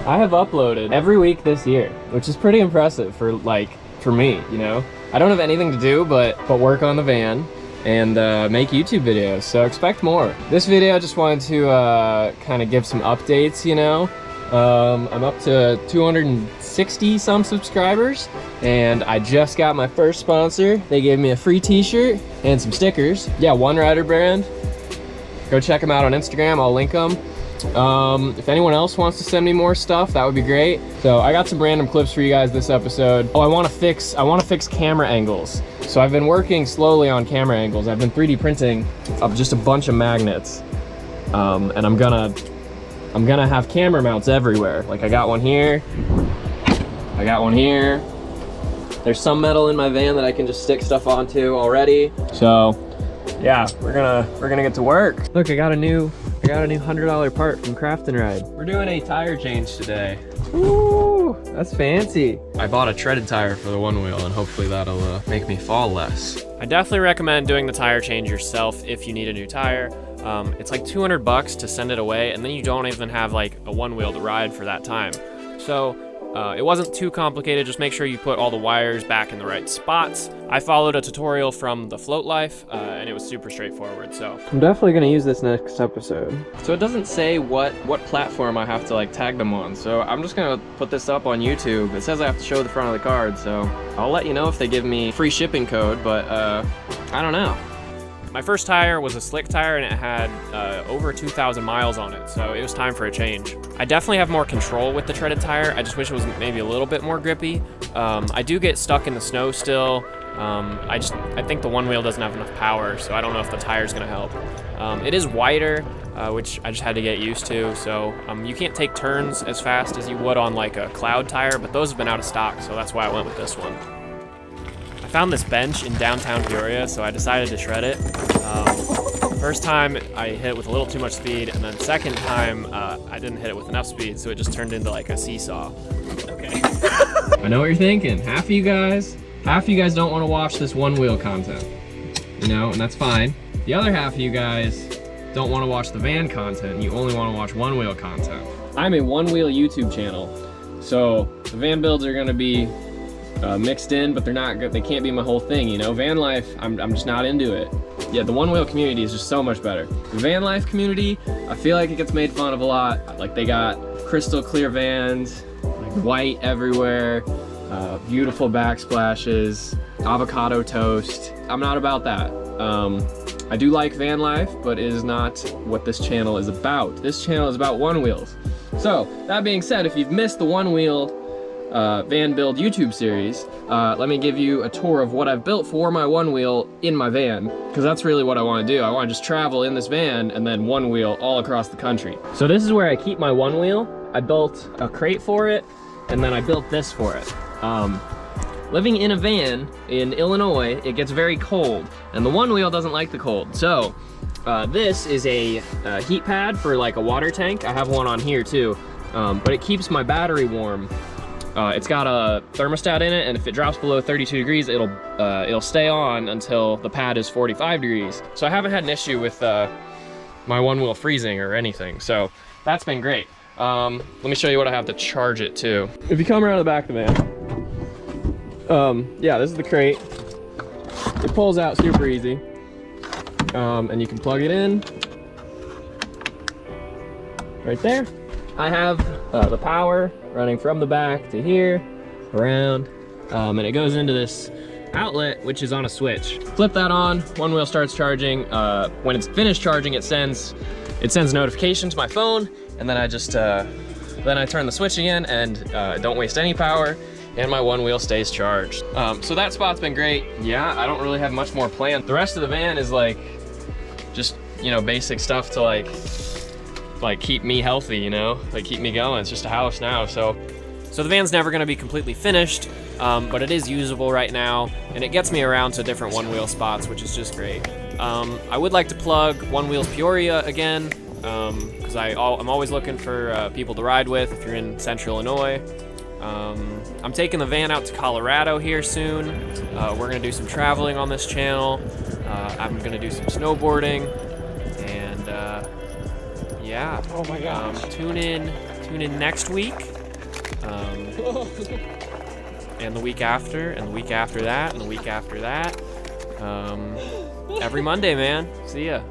I have uploaded every week this year, which is pretty impressive for me, you know? I don't have anything to do but work on the van and make YouTube videos, so expect more. This video, I just wanted to kind of give some updates, you know? I'm up to 260 some subscribers, and I just got my first sponsor. They gave me a free t-shirt and some stickers. Yeah, One Rider brand. Go check them out on Instagram, I'll link them. If anyone else wants to send me more stuff, that would be great. So I got some random clips for you guys this episode. Oh, I want to fix camera angles. So I've been working slowly on camera angles. I've been 3D printing up just a bunch of magnets, and I'm gonna have camera mounts everywhere. Like I got one here, I got one here. There's some metal in my van that I can just stick stuff onto already. So yeah, we're gonna get to work. Look, I got a new $100 part from Craft and Ride. We're doing a tire change today. Ooh, that's fancy. I bought a treaded tire for the Onewheel, and hopefully that'll make me fall less. I definitely recommend doing the tire change yourself if you need a new tire. It's like 200 bucks to send it away, and then you don't even have like a Onewheel to ride for that time. So it wasn't too complicated. Just make sure you put all the wires back in the right spots. I followed a tutorial from the Vanlife, and it was super straightforward. So I'm definitely gonna use this next episode. So it doesn't say what platform I have to like tag them on. So I'm just gonna put this up on YouTube. It says I have to show the front of the card, so I'll let you know if they give me free shipping code, but I don't know. My first tire was a slick tire, and it had over 2,000 miles on it, so it was time for a change. I definitely have more control with the treaded tire. I just wish it was maybe a little bit more grippy. I do get stuck in the snow still. I think the Onewheel doesn't have enough power, so I don't know if the tire's gonna help. It is wider, which I just had to get used to, so you can't take turns as fast as you would on like a cloud tire, but those have been out of stock, so that's why I went with this one. I found this bench in downtown Peoria, so I decided to shred it. First time I hit it with a little too much speed, and then second time I didn't hit it with enough speed, so it just turned into like a seesaw. Okay. I know what you're thinking. Half of you guys don't want to watch this Onewheel content, you know, and that's fine. The other half of you guys don't want to watch the van content, and you only want to watch Onewheel content. I'm a Onewheel YouTube channel, so the van builds are going to be mixed in, but they can't be my whole thing, you know? Vanlife, I'm just not into it. Yeah, the Onewheel community is just so much better. The Vanlife community, I feel like it gets made fun of a lot. Like they got crystal clear vans, like white everywhere, beautiful backsplashes, avocado toast. I'm not about that. I do like Vanlife, but it is not what this channel is about. This channel is about Onewheels. So, that being said, if you've missed the Onewheel van build YouTube series, let me give you a tour of what I've built for my Onewheel in my van, because that's really what I want to do. I want to just travel in this van and then Onewheel all across the country. So this is where I keep my Onewheel. I built a crate for it, and then I built this for it. Living in a van in Illinois, it gets very cold, and the Onewheel doesn't like the cold. So this is a heat pad for like a water tank. I have one on here too, but it keeps my battery warm. It's got a thermostat in it, and if it drops below 32 degrees, it'll stay on until the pad is 45 degrees. So I haven't had an issue with my Onewheel freezing or anything, so that's been great. Let me show you what I have to charge it to. If you come around the back of the van, yeah, this is the crate. It pulls out super easy, and you can plug it in right there. I have the power running from the back to here, around, and it goes into this outlet, which is on a switch. Flip that on, Onewheel starts charging. When it's finished charging, it sends notification to my phone, and then I just, then I turn the switch again, and don't waste any power, and my Onewheel stays charged. So that spot's been great. Yeah, I don't really have much more planned. The rest of the van is like, just, you know, basic stuff to like keep me healthy, you know, like keep me going. It's just a house now, so the van's never gonna be completely finished, but it is usable right now, and it gets me around to different Onewheel spots, which is just great. I would like to plug Onewheel's Peoria again, because I'm always looking for people to ride with if you're in central Illinois. I'm taking the van out to Colorado here soon. We're gonna do some traveling on this channel. I'm gonna do some snowboarding, and yeah. Oh my gosh. Tune in next week. And the week after, and the week after that, and the week after that. Every Monday, man. See ya.